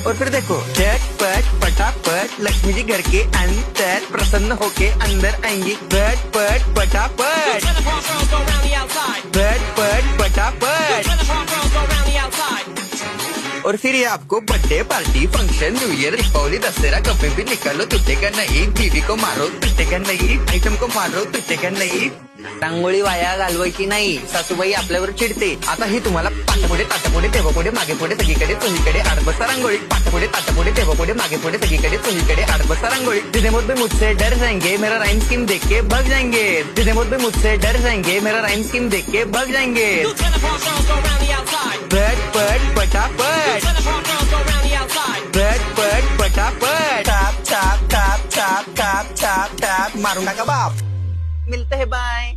और फिर देखो झटपट पटापट लक्ष्मी जी घर के अंदर प्रसन्न होके अंदर आएंगी। झटपट पटापट झटपट पटापट। और फिर ये आपको birthday party function new year Deepawali Dussehra कभी भी निकालो तुटेगा नहीं। बीवी को मारो तुटेगा नाही। आयटम को मारो तुटेगा नाही। रांगोळी वाया घालवायची नाही, सासूबाई आपल्यावर चिडते। आता ही तुम्हाला पाठपुढे ताटपुढे तेव्हापुढे मागे पुढे सगळीकडे चोहीकडे आडबसा रांगोळी। पाठपुढे ताटपुढे तेव्हापुढे मागे पुढे सगळीकडे चोहीकडे आडबसा रांगोळी। जिसे मुझ पे मुझसे डर जाएंगे मेरा राइम स्कीम देख के भाग जाएंगे। जिसे मुझ पे मुझसे डर जाएंगे मेरा राइम स्कीम देख के भाग जाएंगे। झटपट पटापट झटपट पटापट top top top top top top top मारू नका बाप। मिलते हैं बाय।